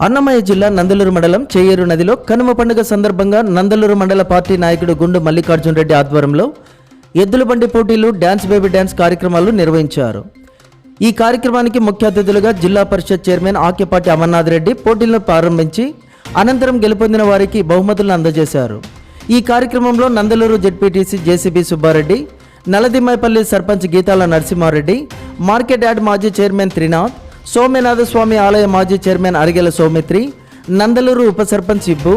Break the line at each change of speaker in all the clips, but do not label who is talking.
అన్నమయ్య జిల్లా నందలూరు మండలం చేయేరు నదిలో కనుమ పండుగ సందర్భంగా నందలూరు మండల పార్టీ నాయకుడు గుండు మల్లికార్జున రెడ్డి ఆధ్వర్యంలో ఎద్దుల బండి పోటీలు, డ్యాన్స్ బేబీ డ్యాన్స్ కార్యక్రమాలు నిర్వహించారు. ఈ కార్యక్రమానికి ముఖ్య అతిథులుగా జిల్లా పరిషత్ చైర్మన్ ఆక్యపాటి అమర్నాథ్ రెడ్డి పోటీలను ప్రారంభించి అనంతరం గెలుపొందిన వారికి బహుమతులను అందజేశారు. ఈ కార్యక్రమంలో నందలూరు జెడ్పీటీసీ జేసీబీ సుబ్బారెడ్డి, నలదిమ్మాయిపల్లి సర్పంచ్ గీతాల నరసింహారెడ్డి, మార్కెట్ యార్డ్ మాజీ చైర్మన్ త్రినాథ్, సోమనాథ స్వామి ఆలయ మాజీ చైర్మన్ అరిగెల సౌమిత్రి, నందలూరు ఉప సర్పంచ్ ఇబ్బు,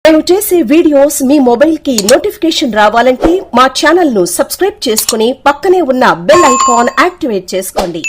మేము చేసే వీడియోస్ మీ మొబైల్ కి నోటిఫికేషన్ రావాలంటే మా ఛానల్ ను సబ్స్క్రైబ్ చేసుకుని పక్కనే ఉన్న బెల్ ఐకాన్ యాక్టివేట్ చేసుకోండి.